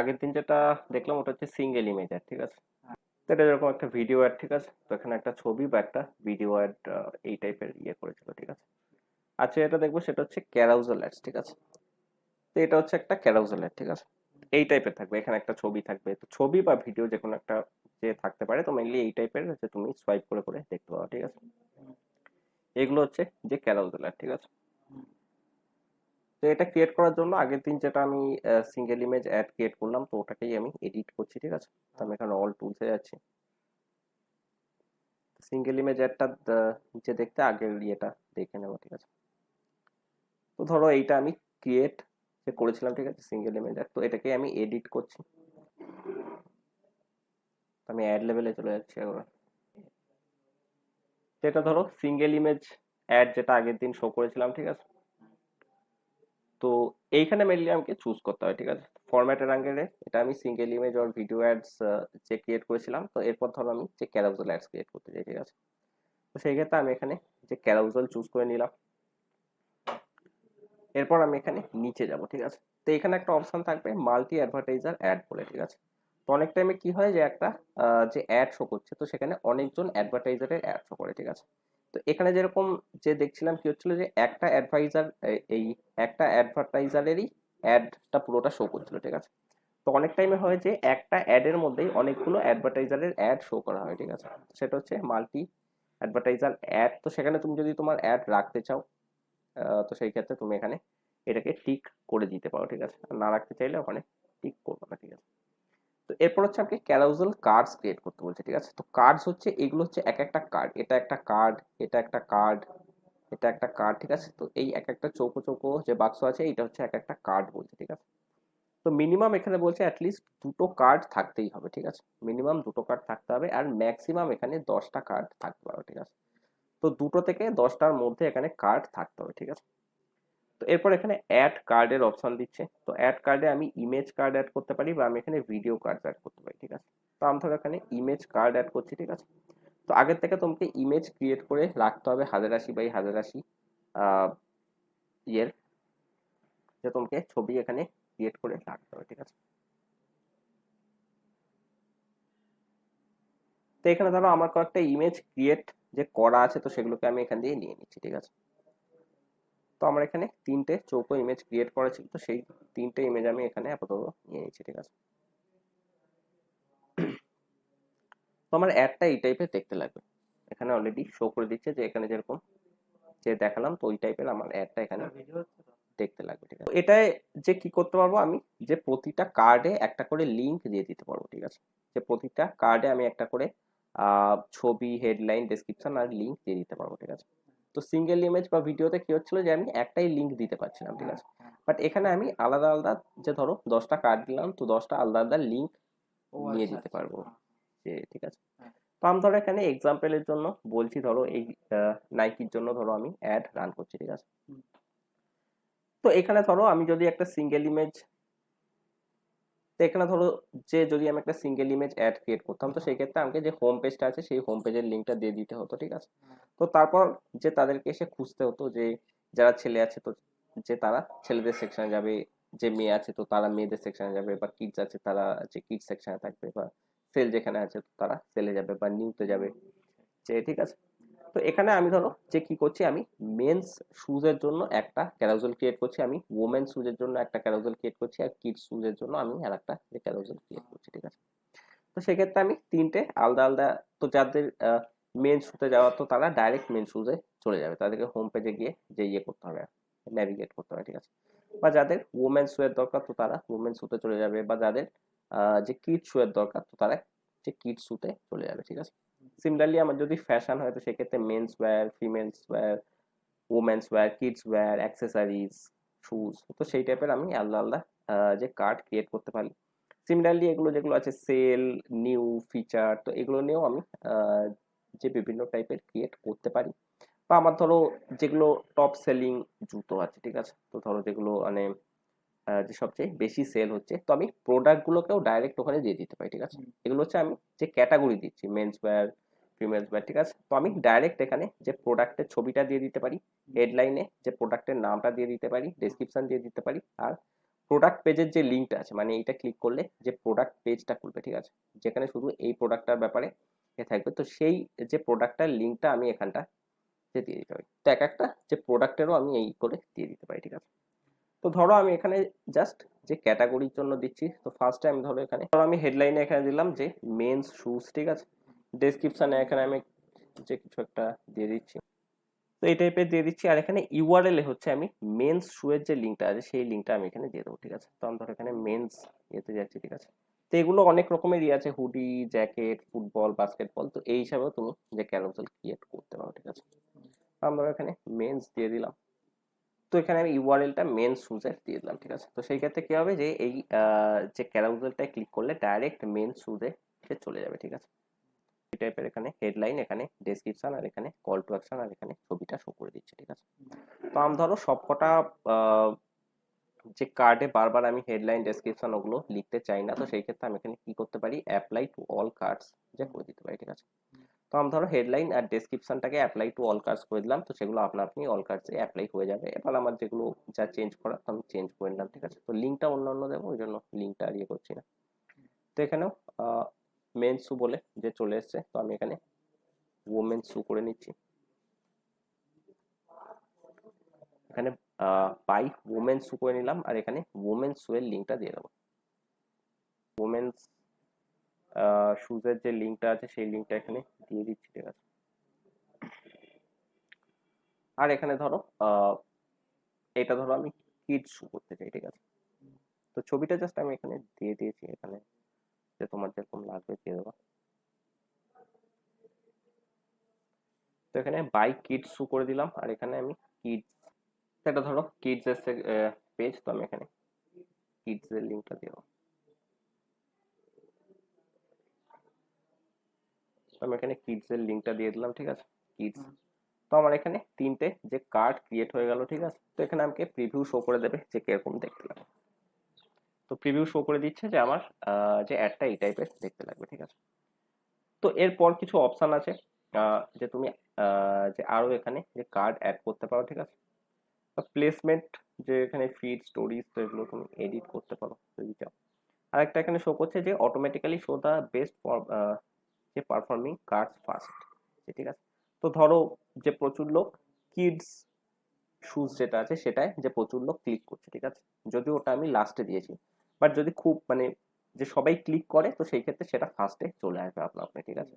আগের দিন যেটা দেখলাম ওটা হচ্ছে সিঙ্গেল ইমেজ অ্যাড, ঠিক আছে। তো এটা যেরকম একটা ভিডিও অ্যাড, ঠিক আছে, তো এখানে একটা ছবি বা একটা ভিডিও অ্যাড এই টাইপের করেছিল, ঠিক আছে। আচ্ছা, এটা দেখবো সেটা হচ্ছে ক্যারাউজাল অ্যাডস, ঠিক আছে। তো এটা হচ্ছে একটা ক্যারাউজাল অ্যাড, ঠিক আছে। এই টাইপের থাকবে, এখানে একটা ছবি থাকবে, তো ছবি বা ভিডিও যে কোনো একটা যে থাকতে পারে, তো মেইনলি এই টাইপের যে তুমি সোয়াইপ করে করে দেখতে পাও, ঠিক আছে। এগুলো হচ্ছে যে ক্যারাউজাল অ্যাড, ঠিক আছে। তো এটা ক্রিয়েট করার জন্য আগের দিন যেটা আমি সিঙ্গেল ইমেজ অ্যাড ক্রিয়েট করলাম, তো ওটাকেই আমি এডিট করছি, ঠিক আছে। তো আমি এখানে অল টুলসে যাচ্ছি। সিঙ্গেল ইমেজ অ্যাডটা নিচে দেখতে আগের ইয়েটা দেখে নেবো, ঠিক আছে। তো ধরো এইটা আমি ক্রিয়েট যে করেছিলাম, ঠিক আছে, সিঙ্গেল ইমেজ অ্যাড, তো এটাকে আমি এডিট করছি। তো আমি অ্যাড লেভেলে চলে যাচ্ছি একবার। তো এটা ধরো সিঙ্গেল ইমেজ অ্যাড যেটা আগের দিন শো করেছিলাম, ঠিক আছে। তো এইখানে মেনলি আমাকে চুজ করতে হয়, ঠিক আছে। ফরম্যাটের আঙ্গেলে এটা আমি single image or video ads যে ক্রিয়েট করেছিলাম, তো এরপর ধরো আমি যে ক্যারাউজাল অ্যাডস ক্রিয়েট করতে চাই, ঠিক আছে। তো সেই ক্ষেত্রে আমি এখানে যে ক্যারাউজাল চুজ করে নিলাম। এরপর আমি এখানে নিচে যাব, ঠিক আছে। তো এখানে একটা অপশন থাকবে মাল্টি অ্যাডভার্টাইজার অ্যাড বলে, ঠিক আছে। তো অনেক টাইমে কি হয় যে একটা যে অ্যাড শো করছে, তো সেখানে অনেকজন অ্যাডভার্টাইজারের অ্যাড শো করে, ঠিক আছে। তো এখানে যেরকম যে দেখছিলাম কি হচ্ছিল যে একটা অ্যাডভাইজার এই একটা অ্যাডভার্টাইজারেরই অ্যাডটা পুরোটা শো করছিল, ঠিক আছে। তো অনেক টাইমে হয় যে একটা অ্যাডের মধ্যেই অনেকগুলো অ্যাডভার্টাইজারের অ্যাড শো করা হয়, ঠিক আছে। সেটা হচ্ছে মাল্টি অ্যাডভার্টাইজার অ্যাড। তো সেখানে তুমি যদি তোমার অ্যাড রাখতে চাও, তো সেই ক্ষেত্রে তুমি এখানে এটাকে টিক করে দিতে পারো, ঠিক আছে। আর না রাখতে চাইলে ওখানে টিক করবে না, ঠিক আছে। তো এরপর হচ্ছে আমাকে ক্যারাউজাল কার্ডস ক্রিয়েট করতে বলছে, ঠিক আছে। তো কার্ডস হচ্ছে এগুলো হচ্ছে এক একটা কার্ড, এটা একটা কার্ড, এটা একটা কার্ড, এটা একটা কার্ড, ঠিক আছে। তো এই এক একটা চৌকো চৌকো যে বাক্স আছে, এটা হচ্ছে এক একটা কার্ড বলছে, ঠিক আছে। তো মিনিমাম এখানে বলছে অ্যাটলিস্ট দুটো কার্ড থাকতেই হবে, ঠিক আছে। মিনিমাম দুটো কার্ড থাকতে হবে, আর ম্যাক্সিমাম এখানে 10টা কার্ড থাকতে পারবে, ঠিক আছে। তো দুটো থেকে 10টার মধ্যে এখানে কার্ড থাকতে হবে, ঠিক আছে। তো এরপর এখানে অ্যাড কার্ডের অপশন দিচ্ছে। তো অ্যাড কার্ডে আমি ইমেজ কার্ড অ্যাড করতে পারি বা আমি এখানে ভিডিও কার্ড অ্যাড করতে পারি, ঠিক আছে। তো আমি ধরো এখানে ইমেজ কার্ড অ্যাড করছি, ঠিক আছে। তো আগের থেকে তোমাকে ইমেজ ক্রিয়েট করে রাখতে হবে 1080 বাই 1080 ইয়ের, যে তোমাকে ছবি এখানে ক্রিয়েট করে রাখতে হবে, ঠিক আছে। তো এখানে ধরো আমার কয়েকটা ইমেজ ক্রিয়েট যে করা আছে, তো সেগুলোকে আমি এখান দিয়ে নিয়ে নিচ্ছি, ঠিক আছে। তো আমার এখানে তিনটে চৌকো ইমেজ ক্রিয়েট করা ছিল, তো সেই তিনটে ইমেজ আমি এখানে আপাতত নিয়ে নিচ্ছি, ঠিক আছে। তো আমার অ্যাডটা এই টাইপের দেখতে লাগবে। এখানে অলরেডি শো করে দিচ্ছে যে এখানে যেরকম যে দেখালাম, তো ওই টাইপের আমার অ্যাডটা এখানে দেখতে লাগবে, ঠিক আছে। তো এটায় যে কি করতে পারবো আমি, যে প্রতিটা কার্ডে একটা করে লিংক দিয়ে দিতে পারবো, ঠিক আছে। যে প্রতিটা কার্ডে আমি একটা করে ছবি, হেডলাইন, ডেসক্রিপশন আর লিংক দিয়ে দিতে পারবো, ঠিক আছে। তো সিঙ্গেল ইমেজ বা ভিডিওতে কি হচ্ছিল যে আমি একটাই লিংক দিতে পারছিলাম, ঠিক আছে। বাট এখানে আমি আলাদা আলাদা, যে ধরো 10টা কার্ড দিলাম, তো 10টা আলাদা আলাদা লিংক নিয়ে দিতে পারবো, যে ঠিক আছে। তো আমি ধরো এখানে এক্সাম্পলের জন্য বলছি, ধরো এই নাইকির জন্য ধরো আমি অ্যাড রান করছি, ঠিক আছে। তো এখানে ধরো আমি যদি একটা সিঙ্গেল ইমেজ, তো এখানে ধরো যে যদি আমি একটা সিঙ্গেল ইমেজ অ্যাড ক্রিয়েট করতাম, তো সেই ক্ষেত্রে আমাকে যে হোম পেজটা আছে সেই হোম পেজের লিঙ্কটা দিয়ে দিতে হতো, ঠিক আছে। তো তারপর যে তাদেরকে এসে খুঁজতে হতো, যে যারা ছেলে আছে তো যে তারা ছেলেদের সেকশনে যাবে, যে মেয়ে আছে তো তারা মেয়েদের সেকশনে যাবে, বা কিডস আছে তারা যে কিডস সেকশনে থাকবে, বা সেল যেখানে আছে তো তারা সেলে যাবে বা নিউতে যাবে, যে ঠিক আছে। তো এখানে আমি ধরো যে কি করছি, আমি মেন্স শুজ এর জন্য একটা ক্যারাউজাল ক্রিয়েট করছি, আমি ওমেন শুজ এর জন্য একটা ক্যারাউজাল ক্রিয়েট করছি, আর কিডস শুজ এর জন্য আমি আর একটা ক্যারাউজাল ক্রিয়েট করছি, ঠিক আছে। তো সেক্ষেত্রে আমি তিনটে আলাদা আলাদা, তো যাদের মেন শুতে যাওয়া, তো তারা ডাইরেক্ট মেন শুজে চলে যাবে, তাদেরকে হোম পেজে গিয়ে যে করতে হবে, ন্যাভিগেট করতে হবে, ঠিক আছে। বা যাদের ওমেন শুয়ের দরকার, তো তারা ওমেন শুতে চলে যাবে, বা যাদের যে কিড শুয়ের দরকার, তো তারা যে কিড শুতে চলে যাবে, ঠিক আছে। সিমিলারলি আমার যদি ফ্যাশন হয়, তো সেক্ষেত্রে men's wear, females wear, women's wear, kids wear, accessories, shoes, তো সেই টাইপের আমি আলাদা আলাদা যে কার্ড ক্রিয়েট করতে পারি। সিমিলারলি এগুলো যেগুলো আছে সেল, নিউ, ফিচার, তো এগুলো নিয়েও আমি আহ, যে বিভিন্ন টাইপের ক্রিয়েট করতে পারি। বা আমার ধরো যেগুলো টপ সেলিং জুতো আছে, ঠিক আছে, তো ধরো যেগুলো মানে যে সবচেয়ে বেশি সেল হচ্ছে, তো আমি প্রোডাক্ট গুলোকেও ডাইরেক্ট ওখানে দিয়ে দিতে পারি, ঠিক আছে। এগুলো হচ্ছে আমি যে ক্যাটাগরি দিচ্ছি, মেন্স ওয়্যার, ফিমেলস ওয়্যার, ঠিক আছে। তো আমি ডাইরেক্ট এখানে যে প্রোডাক্টের ছবিটা দিয়ে দিতে পারি, হেডলাইনে যে প্রোডাক্টের নামটা দিয়ে দিতে পারি, ডেসক্রিপশন দিয়ে দিতে পারি, আর প্রোডাক্ট পেজের যে লিঙ্কটা আছে, মানে এইটা ক্লিক করলে যে প্রোডাক্ট পেজটা খুলবে, ঠিক আছে, যেখানে শুধু এই প্রোডাক্টটার ব্যাপারে থাকবে। তো সেই যে প্রোডাক্টটার লিঙ্কটা আমি এখানটা দিয়ে দিতে পারি। তো এক একটা যে প্রোডাক্টেরও আমি এই করে দিয়ে দিতে পারি, ঠিক আছে। তো ধরো আমি এখানে জাস্ট যে ক্যাটাগরির জন্য দিচ্ছি, তো ফার্স্টে আমি ধরো এখানে ধরো আমি হেডলাইনে এখানে দিলাম যে মেন্স শুজ, ঠিক আছে। ডেসক্রিপশনে এখানে আমি যে কিছু একটা দিয়ে দিচ্ছি, তো এই টাইপের দিয়ে দিচ্ছি। আর এখানে ইউআরএল এ হচ্ছে আমি মেন্স শু এর যে লিঙ্কটা আছে সেই লিঙ্কটা আমি এখানে দিয়ে দেবো, ঠিক আছে। তো আমি ধরো এখানে মেন্স এতে যাচ্ছি, ঠিক আছে। তো এগুলো অনেক রকমেরই আছে, হুডি, জ্যাকেট, ফুটবল, বাস্কেটবল। তো এই হিসাবেও তুমি যে ক্যারোসেল ক্রিয়েট করতে পারো, ঠিক আছে। আমরা এখানে মেন্স দিয়ে দিলাম। তো এখানে আমি ইউআরএলটা মেন শুজের দিয়ে দিলাম, ঠিক আছে। তো সেই ক্ষেত্রে কি হবে যে এই যে ক্যারাউজেলটা ক্লিক করলে ডাইরেক্ট মেন শুজে চলে যাবে, ঠিক আছে। এই টাইপের এখানে হেডলাইন, এখানে ডেসক্রিপশন, আর এখানে কল টু অ্যাকশন, আর এখানে ছবিটা শো করে দিচ্ছে, ঠিক আছে। তো আমি ধরো সবকটা যে কার্ডে বারবার আমি হেডলাইন, ডেসক্রিপশন ওগুলো লিখতে চাই না, তো সেই ক্ষেত্রে আমি এখানে কি করতে পারি, অ্যাপ্লাই টু অল কার্ডস যে করে দিতে পারি, ঠিক আছে। তো আমি ধরো হেডলাইন আর ডেসক্রিপশনটাকে অ্যাপ্লাই টু অল কার্ডস করে দিলাম, তো সেগুলো আপনি অল কার্ডসে অ্যাপ্লাই হয়ে যাবে। এবার আমার যেগুলো যা চেঞ্জ করা আমি চেঞ্জ করে নিলাম, ঠিক আছে। তো লিঙ্কটা অন্য দেবো, ওই জন্য লিঙ্কটা আর ইয়ে করছি না। তো এখানেও মেন শু বলে যে চলে এসছে, তো আমি এখানে ওমেন শু করে নিচ্ছি। এখানে বাই ওমেন শু করে নিলাম, আর এখানে ওমেন শু এর লিঙ্কটা দিয়ে দেবো। ওমেন্স শুজের যে লিঙ্কটা আছে সেই লিঙ্কটা এখানে দিয়ে দিচ্ছি, ঠিক আছে। আর এখানে ধরো এটা ধরো আমি কিডস শু করতে চাই, ঠিক আছে। তো ছবিটা জাস্ট আমি এখানে দিয়ে দিয়েছি, এখানে যে তোমার যেরকম লাগবে দিয়ে দেবো। তো এখানে বাই কিডস শু করে দিলাম, আর এখানে আমি কিডস, এটা ধরো কিডস এর পেজ, তো আমি এখানে কিডস এর লিঙ্কটা দিয়ে দেবো। তো আমি এখানে কিডস এর লিঙ্কটা দিয়ে দিলাম, ঠিক আছে, কিডস। তো আমার এখানে তিনটে যে কার্ড ক্রিয়েট হয়ে গেল, ঠিক আছে। তো এখানে আমাকে প্রিভিউ শো করে দেবে যে কিরকম দেখতে লাগে। তো প্রিভিউ শো করে দিচ্ছে যে আমার যে অ্যাডটা এই টাইপের দেখতে লাগবে, ঠিক আছে। তো এরপর কিছু অপশন আছে যে তুমি যে আরো এখানে যে কার্ড অ্যাড করতে পারো, ঠিক আছে। প্লেসমেন্ট, যে এখানে ফিড, স্টোরিজ, তো এগুলো তুমি এডিট করতে পারো যদি চাও। আরেকটা এখানে শো করছে যে অটোমেটিক্যালি শো দা বেস্ট যে পারফর্মিং কার্ডস ফার্স্ট, ঠিক আছে। তো ধরো যে প্রচুর লোক কিডস শুজ যেটা আছে সেটায় যে প্রচুর লোক ক্লিক করছে, ঠিক আছে, যদি ওটা আমি লাস্টে দিয়েছি। বাট যদি খুব মানে যে সবাই ক্লিক করে, তো সেই ক্ষেত্রে সেটা ফার্স্টে চলে আসবে আপনি, ঠিক আছে।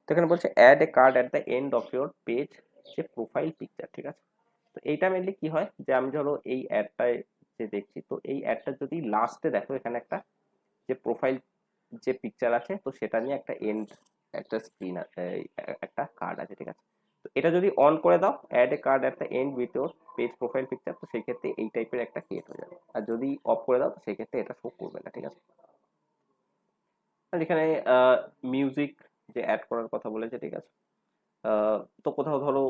তো এখানে বলছে add a card at the end of your page, যে প্রোফাইল পিকচার, ঠিক আছে। তো এইটা মেনলি কি হয় যে আমি ধরো এই অ্যাডটায় যে দেখছি, তো এই অ্যাডটা যদি লাস্টে দেখো এখানে একটা যে প্রোফাইল যে পিকচার আছে, তো সেটা নিয়ে একটা এন্ড একটা স্ক্রিন একটা কার্ড আছে, ঠিক আছে। তো এটা যদি অন করে দাও, add a card at the end with your page profile picture, তো সেই ক্ষেত্রে এই টাইপের একটা ক্রিয়েট হয়ে যাবে। আর যদি অফ করে দাও, তো সেই ক্ষেত্রে এটা শো করবে না, ঠিক আছে। আর এখানে মিউজিক যে অ্যাড করার কথা বলেছে, ঠিক আছে। তো কোথাও ধরো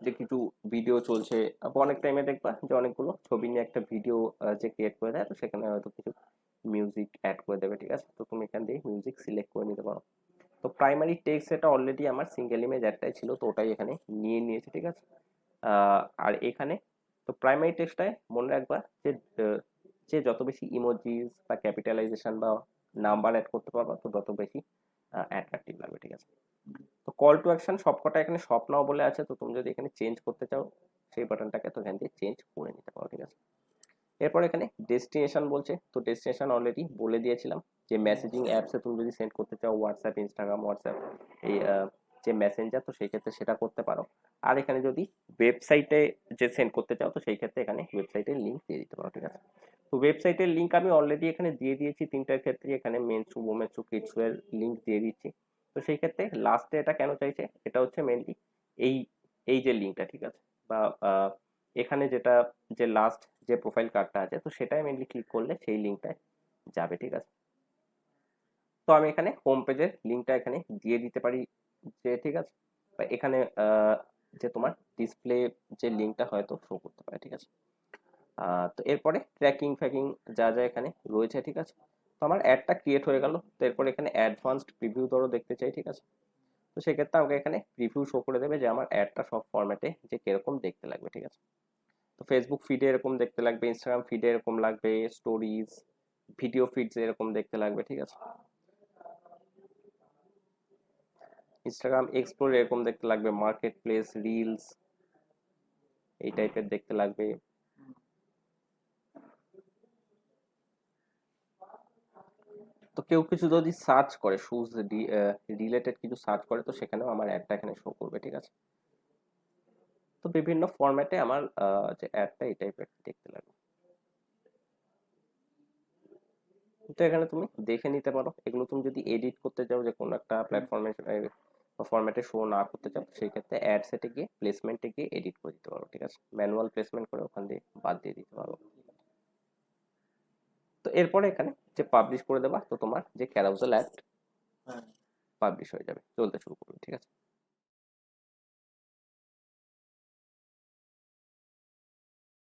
যে কিছু ভিডিও চলছে, অনেক টাইমে দেখবা যে অনেকগুলো ছবি নিয়ে একটা ভিডিও যে ক্রিয়েট করে দেয়, তো সেখানে হয়তো কিছু মিউজিক অ্যাড করে দেবে, ঠিক আছে। তো তুমি এখান দিয়ে মিউজিক সিলেক্ট করে নিতে পারো। তো প্রাইমারি টেক্সট এটা অলরেডি আমার সিঙ্গেল ইমেজ একটাই ছিল, তো ওটাই এখানে নিয়ে নিয়েছে, ঠিক আছে। আর এখানে তো প্রাইমারি টেক্সটটায় মনে রাখবা যে যে যত বেশি ইমোজিস বা ক্যাপিটালাইজেশন বা নাম্বার অ্যাড করতে পারবা, তো তত বেশি অ্যাট্রাকটিভ লাগবে, ঠিক আছে। তো কল টু অ্যাকশন সবকটা এখানে সব নাও বলে আছে, তো তুমি যদি এখানে চেঞ্জ করতে চাও সেই বাটনটাকে, তো এখান দিয়ে চেঞ্জ করে নিতে পারো, ঠিক আছে। এরপর এখানে ডেস্টিনেশন বলছে, তো ডেস্টিনেশন অলরেডি বলে দিয়েছিলাম যে মেসেজিং অ্যাপসে তুমি যদি সেন্ড করতে চাও, হোয়াটসঅ্যাপ, ইনস্টাগ্রাম, হোয়াটসঅ্যাপ, এই যে মেসেঞ্জার, তো সেই ক্ষেত্রে সেটা করতে পারো। আর এখানে যদি ওয়েবসাইটে যে সেন্ড করতে চাও, তো সেই ক্ষেত্রে এখানে ওয়েবসাইটের লিঙ্ক দিয়ে দিতে পারো, ঠিক আছে। তো ওয়েবসাইটের লিঙ্ক আমি অলরেডি এখানে দিয়ে দিয়েছি তিনটার ক্ষেত্রে, এখানে মেন্স, ওমেন্স, কিডস এর লিঙ্ক দিয়ে দিচ্ছি। তো সেই ক্ষেত্রে লাস্টে এটা কেন চাইছে, এটা হচ্ছে মেনলি এই এই যে লিঙ্কটা, ঠিক আছে, বা এখানে যেটা যে লাস্ট যে প্রোফাইল কার্ডটা আছে, তো সেটাই মেনলি ক্লিক করলে সেই লিঙ্কটায় যাবে, ঠিক আছে। তো আমি এখানে হোম পেজের লিঙ্কটা এখানে দিয়ে দিতে পারি যে, ঠিক আছে, বা এখানে যে তোমার ডিসপ্লে যে লিঙ্কটা হয়তো শো করতে পারে, ঠিক আছে। তো এরপরে ট্র্যাকিং ফ্যাকিং যা যা এখানে রয়েছে, ঠিক আছে। তো আমার অ্যাডটা ক্রিয়েট হয়ে গেল। তো এরপরে এখানে অ্যাডভান্সড প্রিভিউ ধরো দেখতে চাই, ঠিক আছে। তো সেক্ষেত্রে আমাকে এখানে প্রিভিউ শো করে দেবে যে আমার অ্যাডটা সব ফরম্যাটে যে কিরকম দেখতে লাগবে, ঠিক আছে। তো তো ফেসবুক ফিডে এরকম দেখতে লাগবে, ইনস্টাগ্রাম ফিডে এরকম লাগবে, স্টোরিজ, ভিডিও ফিডস এরকম দেখতে লাগবে, ঠিক আছে। ইনস্টাগ্রাম এক্সপ্লোর এরকম দেখতে লাগবে, মার্কেট প্লেস, রিলস এই টাইপের দেখতে লাগবে। তো কেউ কিছু যদি সার্চ করে, শুজ রিলেটেড কিছু সার্চ করে, তো সেখানেও আমার অ্যাডটা এখানে শো করবে, ঠিক আছে। তো বিভিন্ন ফরম্যাটে আমার যে অ্যাডটা এই টাইপের দেখতে লাগবে। তো এখানে তুমি দেখে নিতে পারো, এগুলো তুমি যদি এডিট করতে চাও যে কোনো একটা প্ল্যাটফর্মে ফরম্যাটে শো না করতে চাও, সেই ক্ষেত্রে অ্যাড সেটে গিয়ে প্লেসমেন্টে গিয়ে এডিট করে দিতে পারো, ঠিক আছে। ম্যানুয়াল প্লেসমেন্ট করে ওখান দিয়ে বাদ দিয়ে দিতে পারো। তো এরপরে এখানে যে পাবলিশ করে দেবা, তো তোমার যে ক্যারাউজাল অ্যাড পাবলিশ হয়ে যাবে, চলতে শুরু করবে, ঠিক আছে।